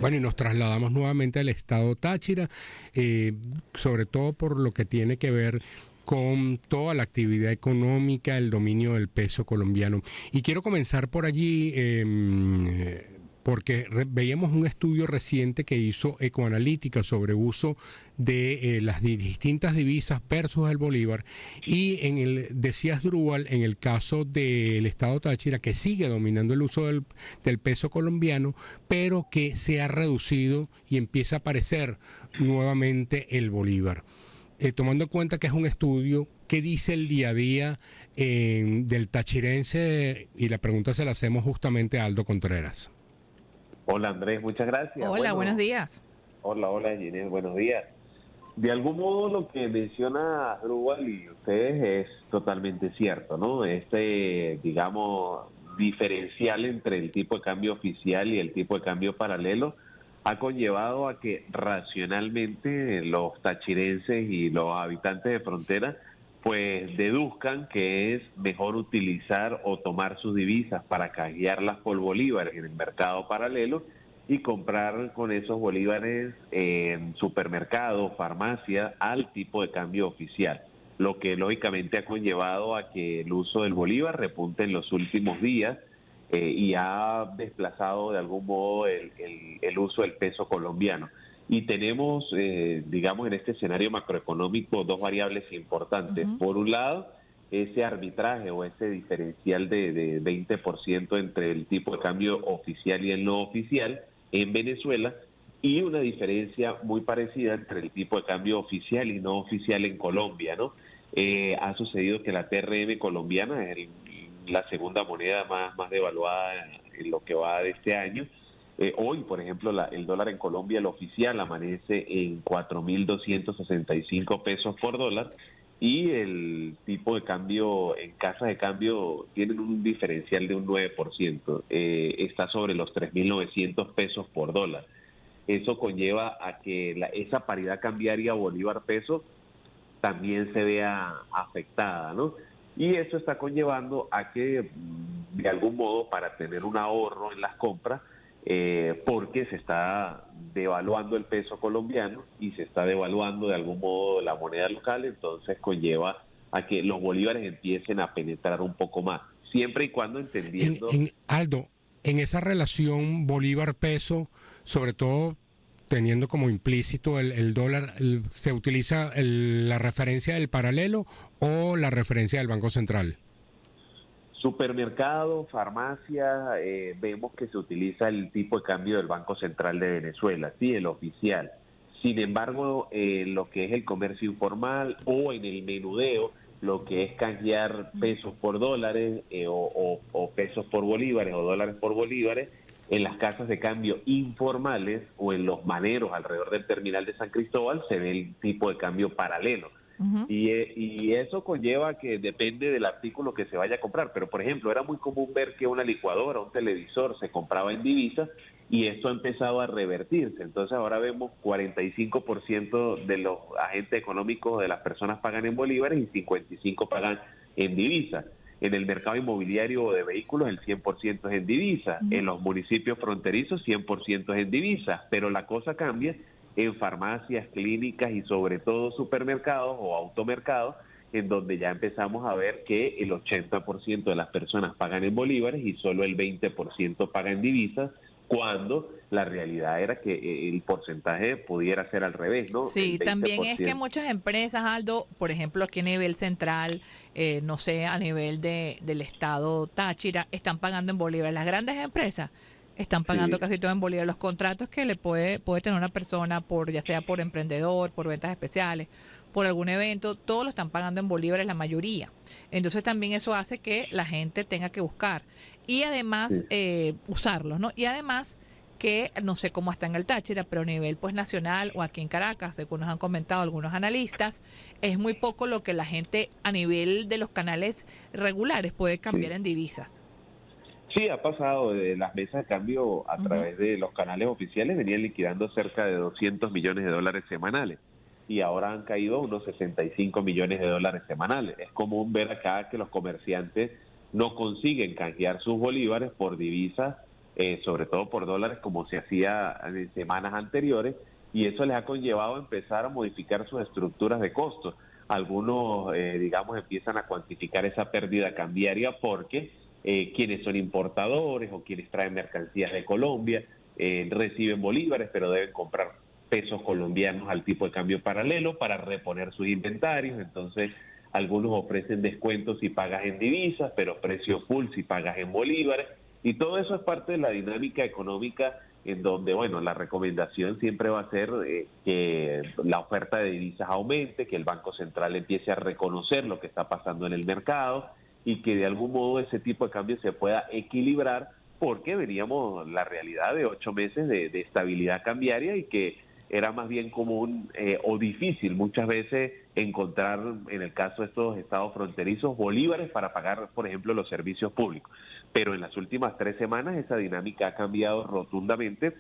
Bueno, y nos trasladamos nuevamente al estado Táchira, eh, sobre todo por lo que tiene que ver con toda la actividad económica, el dominio del peso colombiano. Y quiero comenzar por allí, porque veíamos un estudio reciente que hizo Ecoanalítica sobre uso de las distintas divisas versus el bolívar, y decías Drúbal, en el caso del estado Táchira, que sigue dominando el uso del peso colombiano, pero que se ha reducido y empieza a aparecer nuevamente el bolívar. Tomando en cuenta que es un estudio, ¿qué dice el día a día del tachirense? Y la pregunta se la hacemos justamente a Aldo Contreras. Hola Andrés, muchas gracias. Hola, buenos Bueno, días. hola Ginés, buenos días. De algún modo lo que menciona Drubal y ustedes es totalmente cierto, ¿no? Digamos, diferencial entre el tipo de cambio oficial y el tipo de cambio paralelo ha conllevado a que racionalmente los tachirenses y los habitantes de frontera pues deduzcan que es mejor utilizar o tomar sus divisas para canjearlas por bolívares en el mercado paralelo y comprar con esos bolívares en supermercados, farmacias, al tipo de cambio oficial, lo que lógicamente ha conllevado a que el uso del bolívar repunte en los últimos días y ha desplazado de algún modo el uso del peso colombiano. Y tenemos, digamos, en este escenario macroeconómico dos variables importantes. Ujú. Por un lado, ese arbitraje o ese diferencial de 20% entre el tipo de cambio oficial y el no oficial en Venezuela, y una diferencia muy parecida entre el tipo de cambio oficial y no oficial en Colombia, ¿no? Ha sucedido que la TRM colombiana es la segunda moneda más devaluada en lo que va de este año. Hoy, por ejemplo, el dólar en Colombia, el oficial, amanece en 4.265 pesos por dólar, y el tipo de cambio en casas de cambio tienen un diferencial de un 9%, está sobre los 3.900 pesos por dólar. Eso conlleva a que esa paridad cambiaria bolívar-peso también se vea afectada, ¿no? Y eso está conllevando a que, de algún modo, para tener un ahorro en las compras, porque se está devaluando el peso colombiano y se está devaluando de algún modo la moneda local, entonces conlleva a que los bolívares empiecen a penetrar un poco más, siempre y cuando entendiendo. Aldo, en esa relación bolívar-peso, sobre todo teniendo como implícito el dólar, ¿se utiliza la referencia del paralelo o la referencia del Banco Central? Supermercado, farmacia, vemos que se utiliza el tipo de cambio del Banco Central de Venezuela, sí, el oficial. Sin embargo, lo que es el comercio informal o en el menudeo, lo que es canjear pesos por dólares o pesos por bolívares o dólares por bolívares, en las casas de cambio informales o en los maneros alrededor del terminal de San Cristóbal se ve el tipo de cambio paralelo. Ujú. Y eso conlleva que depende del artículo que se vaya a comprar. Pero, por ejemplo, era muy común ver que una licuadora, un televisor se compraba en divisas, y esto ha empezado a revertirse. Entonces ahora vemos 45% de los agentes económicos de las personas pagan en bolívares y 55% pagan en divisas. En el mercado inmobiliario de vehículos el 100% es en divisas. En Ujú. los municipios fronterizos 100% es en divisas. Pero la cosa cambia en farmacias, clínicas y sobre todo supermercados o automercados, en donde ya empezamos a ver que el 80% de las personas pagan en bolívares y solo el 20% paga en divisas, cuando la realidad era que el porcentaje pudiera ser al revés, ¿no? El Sí, también es que 20%. muchas empresas, Aldo, por ejemplo, aquí a nivel central, no sé, a nivel del estado Táchira, están pagando en bolívares. Las grandes empresas están pagando Sí, casi todo en bolívares. Los contratos que le puede tener una persona, por ya sea por emprendedor, por ventas especiales, por algún evento, todos lo están pagando en bolívares, la mayoría. Entonces también eso hace que la gente tenga que buscar y además sí. usarlos, ¿no? Y además que no sé cómo está en el Táchira, pero a nivel pues nacional o aquí en Caracas, según nos han comentado algunos analistas, es muy poco lo que la gente a nivel de los canales regulares puede cambiar Sí. en divisas. Sí, ha pasado de las mesas de cambio a Ujú. través de los canales oficiales, venían liquidando cerca de 200 millones de dólares semanales, y ahora han caído unos 65 millones de dólares semanales. Es común ver acá que los comerciantes no consiguen canjear sus bolívares por divisas sobre todo por dólares, como se hacía en semanas anteriores, y eso les ha conllevado a empezar a modificar sus estructuras de costos. Algunos, digamos, empiezan a cuantificar esa pérdida cambiaria porque quienes son importadores o quienes traen mercancías de Colombia reciben bolívares, pero deben comprar pesos colombianos al tipo de cambio paralelo para reponer sus inventarios. Entonces, algunos ofrecen descuentos si pagas en divisas, pero precio full si pagas en bolívares. Y todo eso es parte de la dinámica económica en donde, bueno, la recomendación siempre va a ser que la oferta de divisas aumente, que el Banco Central empiece a reconocer lo que está pasando en el mercado y que de algún modo ese tipo de cambio se pueda equilibrar, porque veníamos la realidad de 8 meses de estabilidad cambiaria y que era más bien común o difícil muchas veces encontrar, en el caso de estos estados fronterizos, bolívares para pagar, por ejemplo, los servicios públicos. Pero en las últimas 3 semanas esa dinámica ha cambiado rotundamente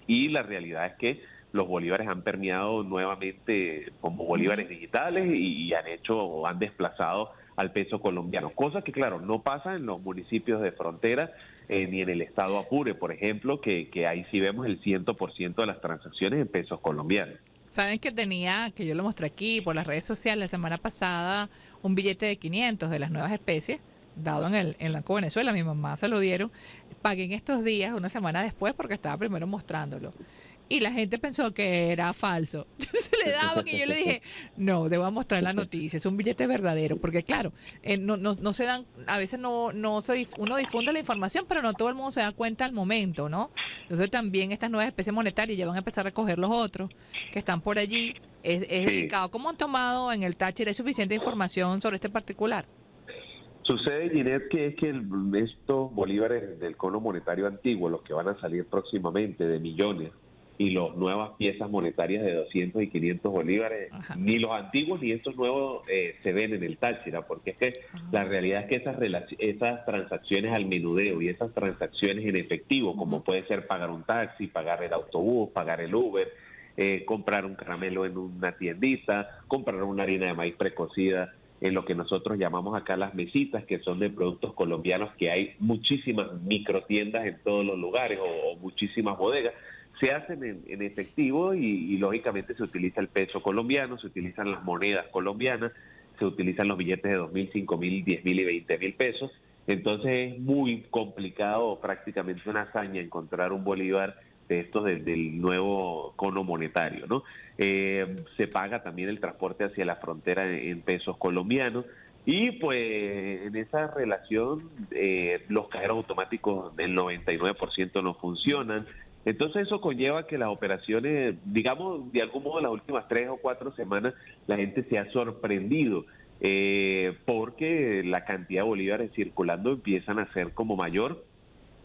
y la realidad es que los bolívares han permeado nuevamente como bolívares digitales y han hecho o han desplazado al peso colombiano, cosa que claro no pasa en los municipios de frontera ni en el estado Apure, por ejemplo, que ahí sí vemos el 100% de las transacciones en pesos colombianos. Saben que yo lo mostré aquí por las redes sociales la semana pasada, un billete de 500 de las nuevas especies, dado en Banco Venezuela, mi mamá se lo dieron, pagué en estos días, una semana después, porque estaba primero mostrándolo. Y la gente pensó que era falso. Se le daba que yo le dije, no, debo mostrar la noticia, es un billete verdadero, porque claro, no se dan, a veces uno difunde la información, pero no todo el mundo se da cuenta al momento, ¿no? Entonces también estas nuevas especies monetarias ya van a empezar a recoger los otros que están por allí. Es delicado. ¿Cómo han tomado en el Táchira? ¿Hay suficiente información sobre este particular? Sucede, Ginette, que es que estos bolívares del cono monetario antiguo, los que van a salir próximamente de millones, y las nuevas piezas monetarias de 200 y 500 bolívares, ajá, ni los antiguos ni estos nuevos se ven en el Táchira, porque es que la realidad es que esas transacciones al menudeo y esas transacciones en efectivo, como puede ser pagar un taxi, pagar el autobús, pagar el Uber, comprar un caramelo en una tiendita, comprar una harina de maíz precocida, en lo que nosotros llamamos acá las mesitas, que son de productos colombianos, que hay muchísimas microtiendas en todos los lugares o muchísimas bodegas, se hacen en efectivo y lógicamente se utiliza el peso colombiano, se utilizan las monedas colombianas, se utilizan los billetes de 2.000, 5.000, 10.000 y 20.000 pesos. Entonces es muy complicado, prácticamente una hazaña, encontrar un bolívar de estos del nuevo cono monetario, ¿no? Se paga también el transporte hacia la frontera en pesos colombianos. Y pues en esa relación los cajeros automáticos del 99% no funcionan. Entonces eso conlleva que las operaciones, digamos, de algún modo las últimas 3 o 4 semanas la gente se ha sorprendido porque la cantidad de bolívares circulando empiezan a ser como mayor,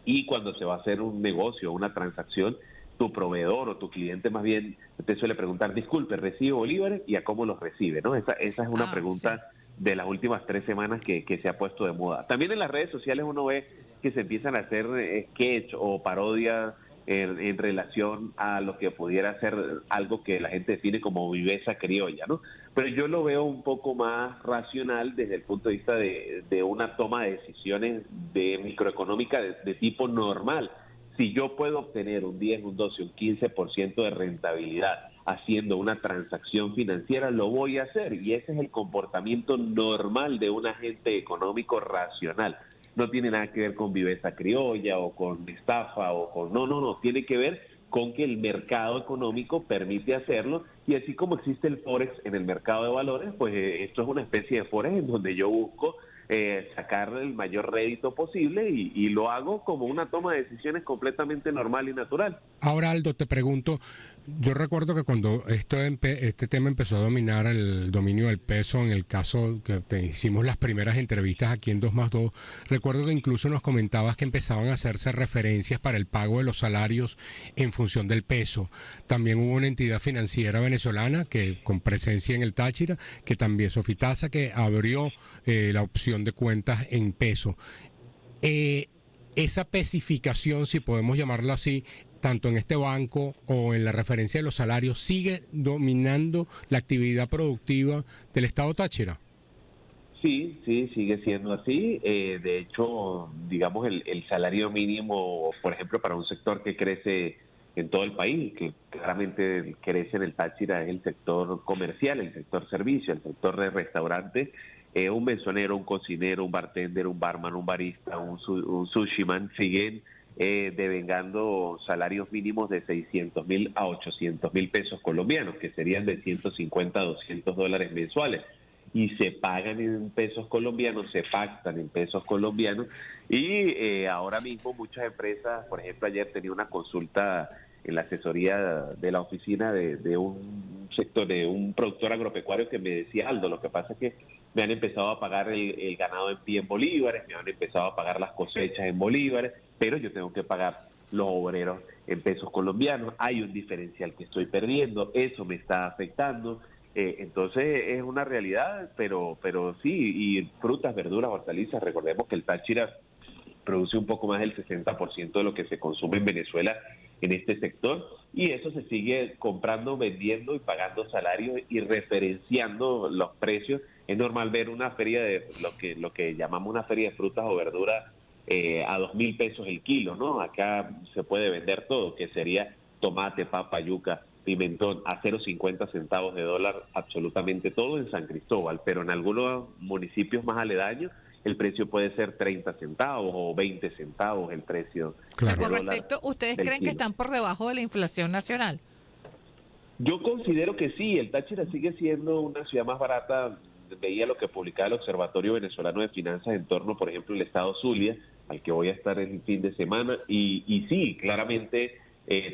y cuando se va a hacer un negocio, una transacción, tu proveedor o tu cliente más bien te suele preguntar, disculpe, ¿recibe bolívares? ¿Y a cómo los recibe? ¿No? Esa es una pregunta de las últimas 3 semanas que se ha puesto de moda. También en las redes sociales uno ve que se empiezan a hacer sketch o parodias en relación a lo que pudiera ser algo que la gente define como viveza criolla, ¿no? Pero yo lo veo un poco más racional desde el punto de vista de una toma de decisiones microeconómica de tipo normal. Si yo puedo obtener un 10, un 12, un 15% de rentabilidad haciendo una transacción financiera, lo voy a hacer, y ese es el comportamiento normal de un agente económico racional. No tiene nada que ver con viveza criolla o con estafa o con... No, tiene que ver con que el mercado económico permite hacerlo, y así como existe el Forex en el mercado de valores, pues esto es una especie de Forex en donde yo busco sacar el mayor rédito posible y lo hago como una toma de decisiones completamente normal y natural. Ahora, Aldo, te pregunto, yo recuerdo que cuando este tema empezó a dominar el dominio del peso, en el caso que hicimos las primeras entrevistas aquí en 2+2, recuerdo que incluso nos comentabas que empezaban a hacerse referencias para el pago de los salarios en función del peso. También hubo una entidad financiera venezolana que con presencia en el Táchira, que también, Sofitasa, que abrió la opción de cuentas en peso. Esa especificación, si podemos llamarlo así, tanto en este banco o en la referencia de los salarios, ¿sigue dominando la actividad productiva del Estado Táchira? Sí, sí, sigue siendo así. De hecho, digamos, el salario mínimo, por ejemplo, para un sector que crece en todo el país, que claramente crece en el Táchira, es el sector comercial, el sector servicio, el sector de restaurantes. Un mesonero, un cocinero, un bartender, un barman, un barista, un sushiman, siguen devengando salarios mínimos de 600.000 a 800.000 pesos colombianos, que serían de 150 a 200 dólares mensuales, y se pagan en pesos colombianos, se pactan en pesos colombianos, y ahora mismo muchas empresas, por ejemplo, ayer tenía una consulta en la asesoría de la oficina de un sector, de un productor agropecuario, que me decía: Aldo, lo que pasa es que me han empezado a pagar el ganado en pie en bolívares, me han empezado a pagar las cosechas en bolívares, pero yo tengo que pagar los obreros en pesos colombianos, hay un diferencial que estoy perdiendo, eso me está afectando. Entonces es una realidad, pero sí, y frutas, verduras, hortalizas, recordemos que el Táchira produce un poco más del 60% de lo que se consume en Venezuela en este sector, y eso se sigue comprando, vendiendo y pagando salarios y referenciando los precios. Es normal ver una feria de lo que llamamos una feria de frutas o verduras a 2.000 pesos el kilo, ¿no? Acá se puede vender todo, que sería tomate, papa, yuca, pimentón a 0,50 centavos de dólar, absolutamente todo en San Cristóbal, pero en algunos municipios más aledaños el precio puede ser 30 centavos o 20 centavos el precio O sea, Claro. de con dólar respecto, ¿ustedes del creen que kilo. están por debajo de la inflación nacional? Yo considero que sí, el Táchira sigue siendo una ciudad más barata. Veía lo que publicaba el Observatorio Venezolano de Finanzas en torno, por ejemplo, al estado Zulia, al que voy a estar el fin de semana, y sí, claramente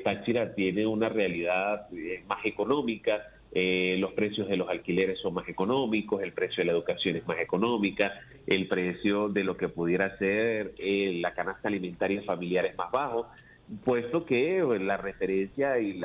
Táchira tiene una realidad más económica, los precios de los alquileres son más económicos, el precio de la educación es más económica, el precio de lo que pudiera ser la canasta alimentaria familiar es más bajo, puesto que la referencia y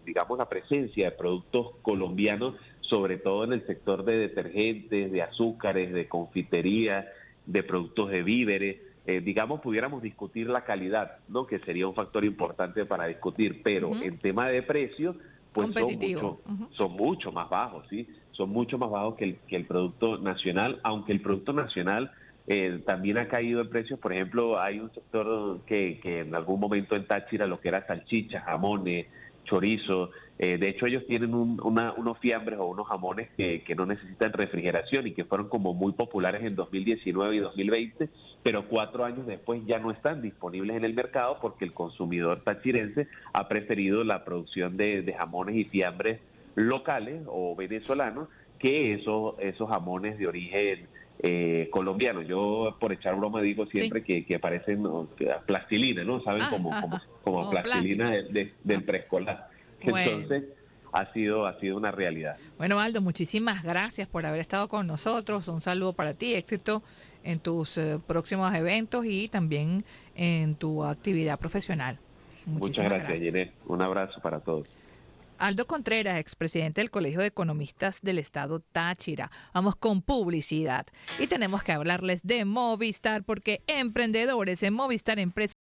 digamos la presencia de productos colombianos, sobre todo en el sector de detergentes, de azúcares, de confitería, de productos de víveres, digamos, pudiéramos discutir la calidad, ¿no? Que sería un factor importante para discutir, pero Ujú. en tema de precios, pues Competitivo. Ujú. son mucho más bajos, ¿sí? Son mucho más bajos que el producto nacional, aunque el producto nacional también ha caído en precios. Por ejemplo, hay un sector que en algún momento en Táchira, lo que era salchichas, jamones, chorizo, de hecho ellos tienen unos fiambres o unos jamones que no necesitan refrigeración y que fueron como muy populares en 2019 y 2020, pero 4 años después ya no están disponibles en el mercado porque el consumidor tachirense ha preferido la producción de jamones y fiambres locales o venezolanos que esos jamones de origen colombiano. Yo, por echar broma, digo Sí. siempre que parecen plastilina, ¿no? Saben Ah, ajá. como Como plastilina plástico. del Ah, preescolar. bueno. Entonces, ha sido una realidad. Bueno, Aldo, muchísimas gracias por haber estado con nosotros. Un saludo para ti, éxito en tus próximos eventos y también en tu actividad profesional. Muchas Muchísimas gracias, gracias. Yené. Un abrazo para todos. Aldo Contreras, expresidente del Colegio de Economistas del Estado Táchira. Vamos con publicidad y tenemos que hablarles de Movistar porque emprendedores en Movistar Empresas